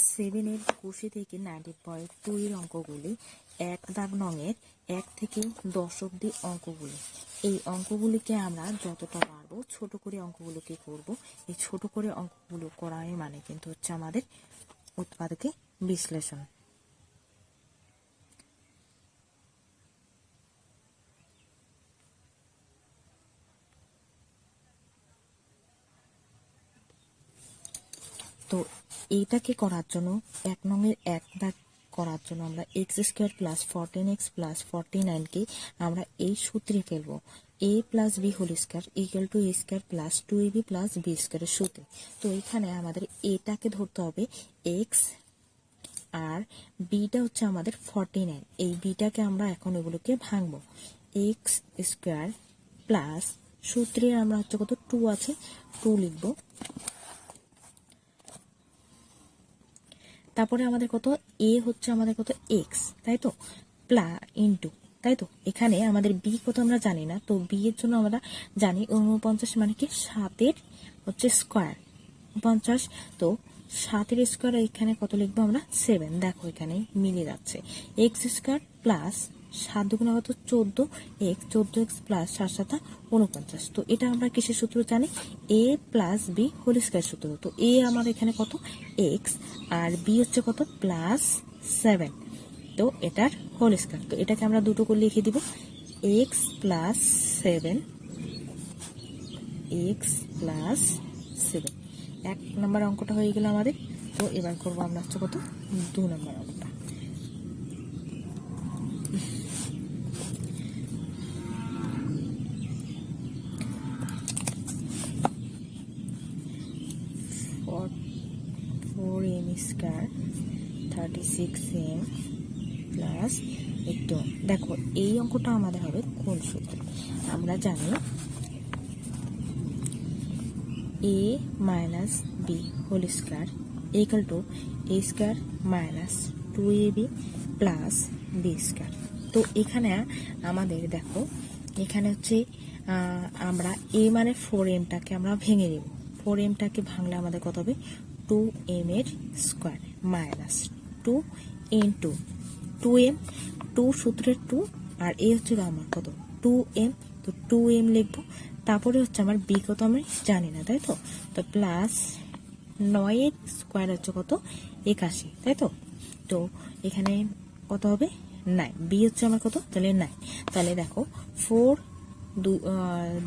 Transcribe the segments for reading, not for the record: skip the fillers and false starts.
7 এর 80 থেকে 90.2 এর অঙ্কগুলি 1 দাগ নংয়ের 1 থেকে 10 অবধি অঙ্কগুলি। এই অঙ্কগুলিকে আমরা যতটা পারবো ছোট করে অঙ্কগুলোকে করব। এই ছোট করে অঙ্কগুলো করার মানে কিন্তু হচ্ছে আমাদের উৎপাদকে বিশ্লেষণ। তো এইটাকে করার জন্য 1 নংয়ের 1 দাগ করার জন্য আমরা x² প্লাস 14x প্লাস 49 কে আমরা এই সূত্রে ফেলবো, a plus b whole square equal to a square plus 2ab plus b স্কয়ারের সূত্রে। তো এখানে আমাদের এটাকে ধরতে হবে x আর বিটা হচ্ছে আমাদের 49। এই বিটাকে আমরা এখন এগুলোকে ভাঙবো। x স্কয়ার প্লাস সূত্রে আমরা হচ্ছে কত 2 আছে 2 লিখবো, তারপরে আমাদের কত a হচ্ছে আমাদের কত x, তাই তো, প্লাস ইনটু, তাই তো। এখানে আমাদের b কত আমরা জানি না, তো b এর জন্য আমরা জানি 49 মানে কি 7 এর হচ্ছে স্কয়ার 49। তো 7 এর স্কয়ার এখানে কত লিখবো আমরা 7। দেখো এখানে মিলে যাচ্ছে। x স্কয়ার প্লাস 7 দুগুণে কত 14, x 14x প্লাস 7 7 49। তো এটা আমরা কিসের সূত্র জানি, a plus b whole square সূত্র। তো a আমার এখানে কত x আর b হচ্ছে কত প্লাস 7, তো এটার হোল স্কয়ার। তো এটাকে আমরা দুটো করে লিখে দিব, x প্লাস 7 x প্লাস 7। 1 নম্বর অঙ্কটা হয়ে গেল আমাদের। তো এবার করবো আমরা হচ্ছে কত 2 নম্বর অঙ্কটা। Four M square 36m plus একটু। দেখো এই অঙ্কটা আমাদের হবে কোন সূত্র, আমরা জানি a minus B whole square equal to a square minus 2ab plus B square. তো এখানে আমাদের দেখো এখানে হচ্ছে আমরা a মানে 4mটাকে আমরা ভেঙে দেব। 4mটাকে ভাঙলে আমাদের কত হবে 2m এর স্কয়ার মাইনাস 2 ইনটু 2m, 2 সূত্রের 2 আর a হচ্ছে আমার কত 2m, তো 2m লিখবো। তারপরে হচ্ছে আমার b কত আমি জানি না, তাই তো। তো প্লাস 9 এর স্কয়ার হচ্ছে কত 81, তাই তো। তো এখানে কত হবে 9, b হচ্ছে আমার কত তাহলে 9। তাহলে দেখো 4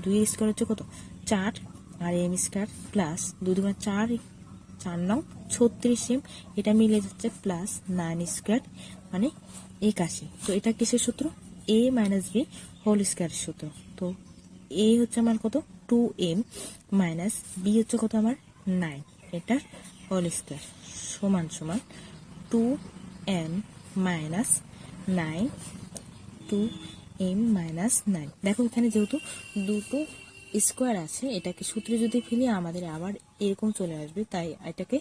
2 এর স্কয়ার হচ্ছে কত 4 আর m স্কয়ার প্লাস 2 দুগুণে 4 4 9 36m, এটা মিলে যাচ্ছে প্লাস 9 স্কয়ার মানে 81। তো এটা কিসের সূত্র, a মাইনাস b হোল স্কয়ারের সূত্র। তো a হচ্ছে আমার কত 2m মাইনাস b হচ্ছে কত আমার 9, এটার হোল স্কয়ার সমান সমান 2m মাইনাস 9 2m মাইনাস 9। দেখো এখানে যেহেতু দুটো স্কয়ার আছে, এটাকে সূত্রে যদি ফেলি আমাদের আবার এরকম চলে আসবে, তাই এটাকে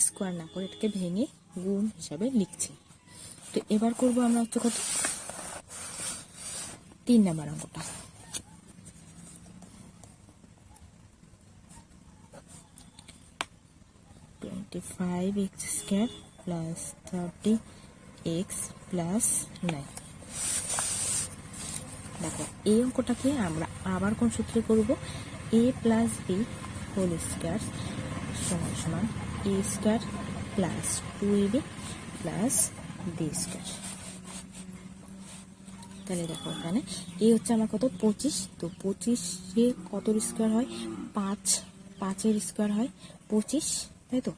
স্কয়ার না করে এটাকে ভেঙে গুণ হিসাবে লিখছি। তো এবার করব আমরা হচ্ছে কত 3 নম্বর অঙ্কটা। Five x square plus 30x plus 9। দেখো এই অঙ্কটাকে আমরা আবার কোন সূত্রে করব, a plus B whole square সমান সমান a square plus 2ab plus B square. তাহলে দেখো এখানে a হচ্ছে আমার কত 25, তো 25 কত স্কয়ার হয় 5, 5 এর স্কয়ার হয় 25, তাই তো,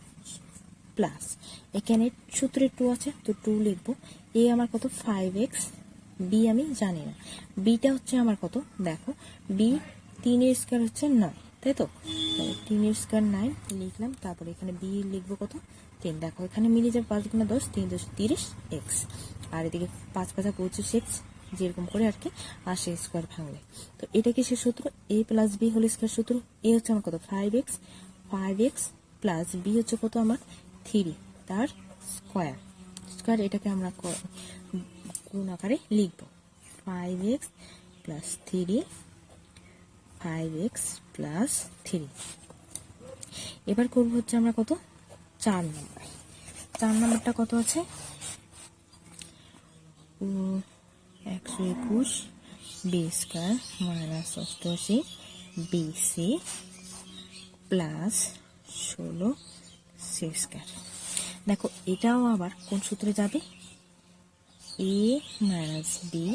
প্লাস এখানে সূত্রে 2 আছে তো 2 লিখবো। a আমার কত 5x, b আমি জানি না, bটা হচ্ছে আমার কত দেখো b 3 এর স্কয়ার হচ্ছে 9, তাই তো। 3 এর স্কয়ার 9 লিখলাম, তারপরে এখানে b লিখবো কত 3। দেখো এখানে মিলে যাবে 5 গুণে 10 3 10 30x, আর এদিকে 5 5 25x, যেরকম করে আর কি 80 স্কয়ার ভাঙলে। তো এটা কিসের সূত্র, a plus b whole square সূত্র। a হচ্ছে আমার কত 5x প্লাস b হচ্ছে কত আমার 3 তার স্কয়ার, এটাকে আমরা গুণ আকারে লিখব 5x প্লাস 3 5x প্লাস 3। এবার করব হচ্ছে আমরা কত 4 নম্বর। 4 নম্বরটা কত আছে? 121 B square minus 88 BC plus 16 C square. দেখো এটাও আবার কোন সূত্রে যাবে? a minus B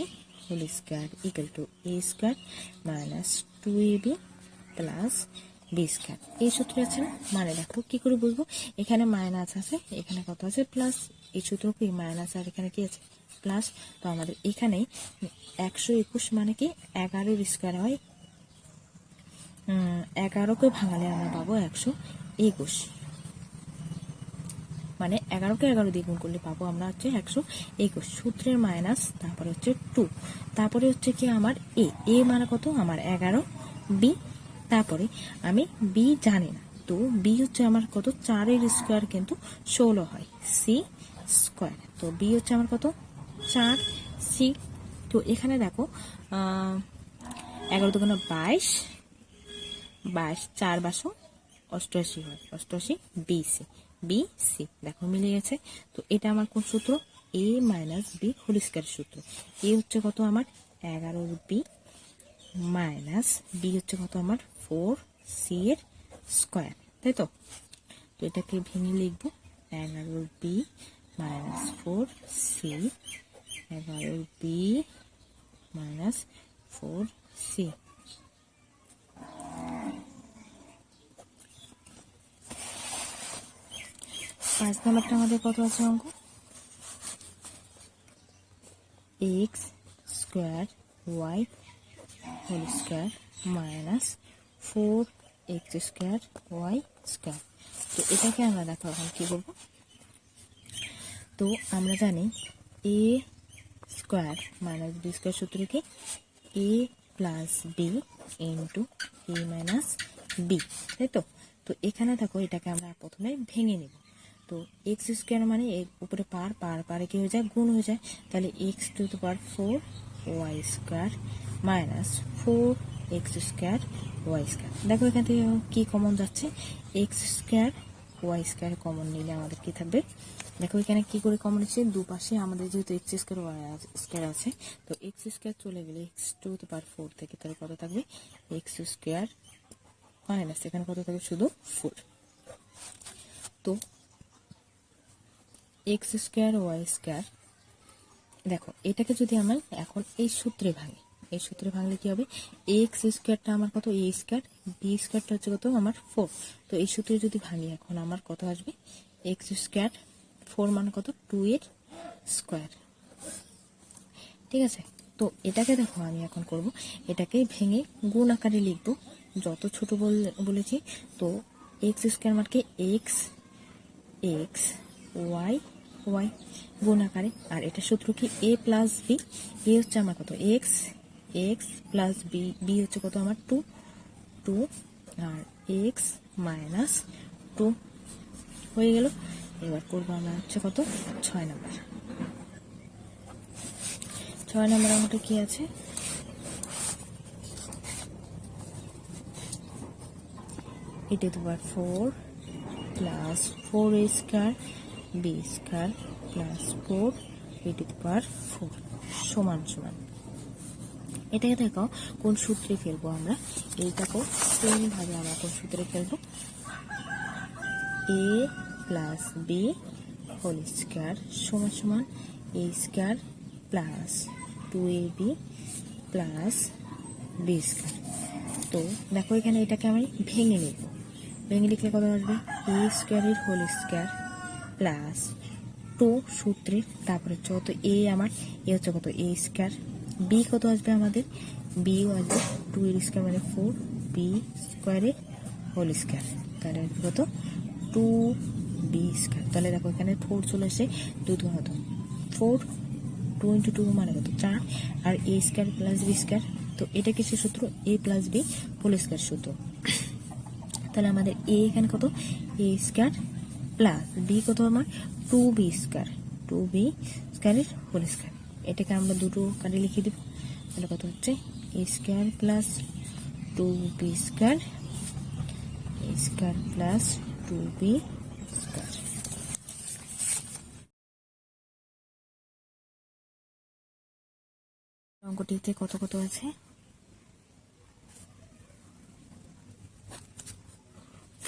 whole square equal to a square minus 2ab plus B square. এই সূত্রে আছে না? মানে দেখো কি করে বুঝবো? এখানে মাইনাস আছে, এখানে কত আছে? প্লাস। এই সূত্র কি মাইনাস আর এখানে কি আছে? প্লাস। তো আমাদের এখানে 121 মানে কি 11 স্কয়ার হয়, 11কে ভাঙালে আমরা পাবো 121, মানে 11কে 11 দিয়ে গুণ করলে পাবো আমরা হচ্ছে 121। সূত্রের মাইনাস, তারপরে হচ্ছে 2, তারপরে হচ্ছে কি আমার এ মানে কত? আমার 11, বি, তারপরে আমি বি জানি না, তো বি হচ্ছে আমার কত? 4 স্কয়ার কিন্তু 16 হয়, সি স্কয়ার। তো বি হচ্ছে আমার কত? 4, সি। তো এখানে দেখো 11 দুগুণে 22, 4 বাসো 88 হয়, 88 বিসি, বিসি দেখো মিলে গেছে। তো এটা আমার কোন সূত্র? এ মাইনাস বি হোল স্কয়ার সূত্র। এ হচ্ছে কত আমার? 11 বি মাইনাস বি হচ্ছে কত আমার? 4 সি এর স্কয়ার, তাই তো? তো এটাকে ভেঙে লিখবো 11 B minus 4 C, 11 B minus 4 C. পাঁচ নম্বরটা আমাদের কত আছে অঙ্ক? X square Y whole square minus 4x square Y square. তো এটাকে আমরা দেখো এখন কি করবো? তো আমরা জানি এ স্কোয়ার মাইনাস বি স্কোয়ার সূত্র কি? এ plus B into A minus B, তাই তো? তো এখানে দেখো এটাকে আমরা প্রথমে ভেঙে নেব। তো এক্স স্কোয়ার মানে এর উপরে পারে কি হয়ে যায়? গুণ হয়ে যায়। তাহলে X to the power 4 Y square minus 4x square Y square. দেখো এখান থেকে কি কমন যাচ্ছে? X square Y square common নিলে আমাদের কি থাকবে? দেখো এখানে কি করে কমন হচ্ছে? দুপাশে আমাদের যেহেতু এক্স স্কোয়ার ওয়াই স্কোয়ার আছে, তো এক্স স্কোয়ার চলে গেলে এক্স টু দ্য পাওয়ার 4 থেকে তাহলে কত থাকবে? এক্স স্কোয়ার মাইনাস এখানে কত থাকবে? শুধু 4। তো এক্স স্কোয়ার ওয়াই স্কোয়ার, দেখো এটাকে যদি আমরা এখন এই সূত্রে ভাঙি, এই সূত্রে ভাঙলে কি হবে? এক্স স্কোয়ারটা আমার কত? এ স্কোয়ার, বি স্কোয়ারটা হচ্ছে কত? আমার 4। তো এই সূত্রে যদি ভাঙি এখন আমার কত আসবে? এক্স স্কোয়ার 4 মানে কত? 2 এর স্কোয়ার, ঠিক আছে? তো এটাকে দেখো আমি এখন করব, এটাকে ভেঙে গুণ আকারে লিখবো, যত ছোট বলেছি। তো এক্স স্কোয়ার মানে কি? এক্স এক্স ওয়াই ওয়াই গুণ আকারে। আর এটা সূত্র কি? এ প্লাস বি। এ হচ্ছে আমার কত? X, X plus B, B হচ্ছে কত আমার? 2, আর এক্স মাইনাস 2 হয়ে গেল। এবার করবো আমরা হচ্ছে কত? 6 নম্বর। 6 নম্বর আমাদের কি আছে? e to the power 4 plus 4a square b square plus 4 e to the power 4 সমান সমান। এটাকে দেখো কোন সূত্রে ফেলবো আমরা? এইটাকেও সেম ভাবে আমরা কোন সূত্রে ফেলবো? a plus b whole square সমান সমান a square plus 2ab plus b square. তো দেখো এখানে এটাকে আমি ভেঙে নেব, ভেঙে লিখলে কত আসবে? a স্কয়ারের হোল স্কয়ার প্লাস 2 সূত্রে, তারপরে হচ্ছে কত? a আমার এ হচ্ছে কত? a স্কয়ার, b কত আসবে আমাদের? b আসবে 2 এর স্কয়ার মানে 4 b স্কয়ারের হোল স্কয়ার, তাহলে কত? 2b square. তাহলে দেখো এখানে 4 চলে এসে 2 2 কত? 4, 2 × 2 মানে কত? 4, আর a square plus b square. তো এটা কিসের সূত্র? a plus b whole square সূত্র। তাহলে আমাদের a এখানে কত? a স্কয়ার প্লাস b কত আমার? 2b square, 2b স্কয়ারের whole square. এটাকে আমরা দুটো কাটে লিখে দিব, তাহলে কত হচ্ছে? a square plus 2b square, a square plus 2b square. অঙ্কটিতে কত কত আছে?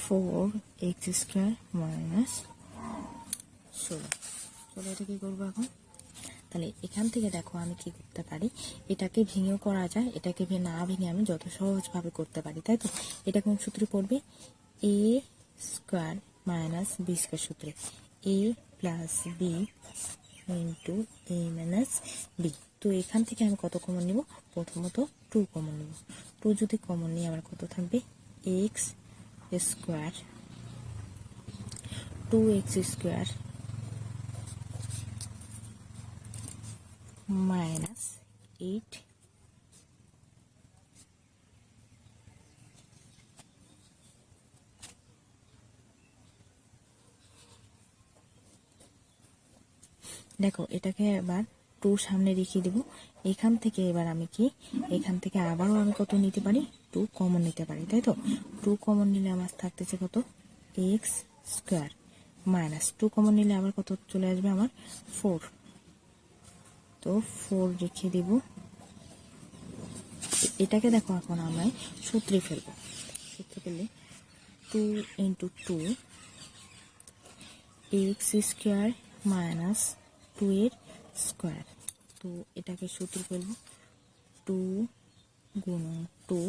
4x² minus 16। চলো এটা কি করবো এখন? তাহলে এখান থেকে দেখো আমি কি করতে পারি, এটাকে ভেঙেও করা যায়, এটাকে না ভেঙে আমি যত সহজভাবে করতে পারি, তাই তো? এটা কোন সূত্রে পড়বে? a square minus B square সূত্রে, a plus B into A minus B. তো এখান থেকে আমি কত কমন নিব? প্রথমত 2 কমন নিব। 2 যদি কমন নিই আমার কত থাকবে? এক্স স্কোয়ার 2x² মাইনাস 8 দেখো এটাকে এবার 2 সামনে রেখে দেব। এখান থেকে এবার আমি কি, এখান থেকে আবারও আমি কত নিতে পারি? 2 কমন নিতে পারি, তাই তো? 2 কমন নিলে আমার থাকতেছে কত? x² মাইনাস 2 কমন নিলে আবার কত চলে আসবে আমার? 4। তো 4 রেখে দেব। এটাকে দেখো এখন আমরা সূত্রে ফেলবো। সূত্রে ফেললে 2 × 2 x² মাইনাস 2 এর স্কোয়ার। তো এটাকে সূত্রে ফেলবো 2 গুণন 2,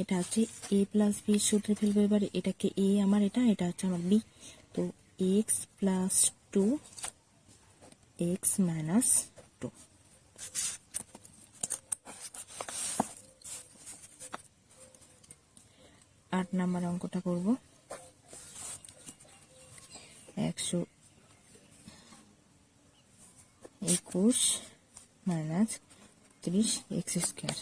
এটা হচ্ছে a প্লাস বি সূত্রে ফেলবো। এবার এটাকে a আমার, এটা হচ্ছে আমার b। তো x plus 2 x minus 2। 8 number অঙ্কটা করব। 121 মাইনাস 30x²।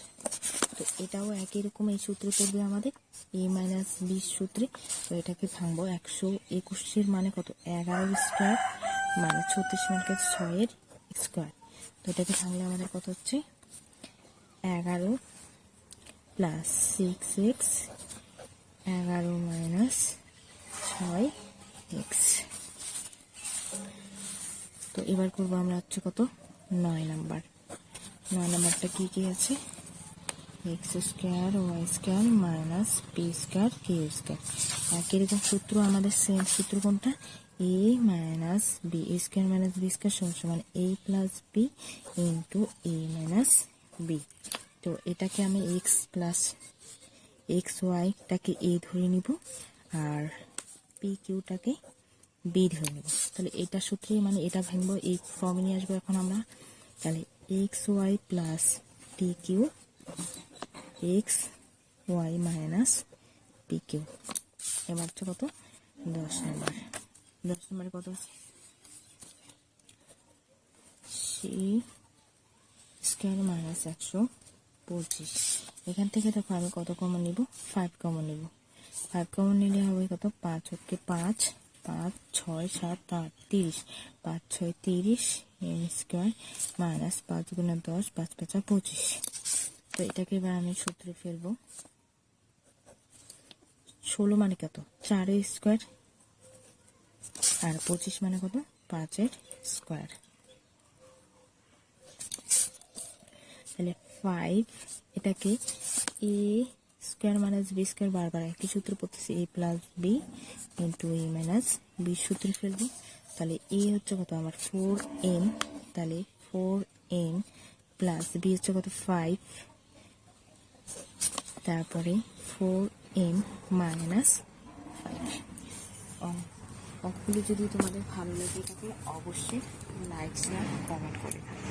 তো এটাও একই রকম এই সূত্রে পড়বে আমাদের, a মাইনাস বি সূত্রে। তো এটাকে ভাঙবো। 121 মানে কত? 11² মানে 36 মানে কত? 6 এর স্কোয়ার। তো এটাকে ভাঙলে আমাদের কত হচ্ছে? 11 প্লাস 6x 11 মাইনাস 6x। তো এবার করবো আমরা হচ্ছে কত? 9 নাম্বার। 9 নাম্বারটা কি কি আছে? x² y² minus p² q²। একই রকম সূত্র আমাদের, সেম সূত্র কোনটা? a minus B a² minus b² সমান a plus B into a minus B. তো এটাকে আমি x প্লাস xy টাকে a ধরে নিব, আর pq-টাকে b ধরে নেব। তাহলে এটা সূত্রে মানে এটা ভাঙবো, এই ফর্মে নিয়ে আসবো এখন আমরা। তাহলে xy plus pq xy minus pq। এবার হচ্ছে কত? 10 নাম্বার। 10 নাম্বারে কত আছে? c² minus 125। এখান থেকে দেখো আমি কত কমন নিব? 5 কমন নিব। 5 কমন নিলে হবে কত? 5 হচ্ছে 5 5 6 7 8 30। 5 6 30 m² মাইনাস 5 গুণা 10 5 5 25। তো এটাকে এবার আমি সূত্রে ফেলবো। 16 মানে কত? 4 এর স্কোয়ার, আর 25 মানে কত? 5 এর স্কোয়ার। তাহলে 5 এটাকে a² মাইনাস b² বারবার একই সূত্র পড়তেছে, a plus B into a minus B সূত্রে ফেলবো। তাহলে a হচ্ছে কত আমার? 4m। তাহলে 4m প্লাস বি হচ্ছে কত? 5। তারপরে 4m মাইনাস 5। অঙ্কগুলি যদি তোমাদের ভালো লাগে থাকে অবশ্যই লাইক শেয়ার কমেন্ট করে থাকবে।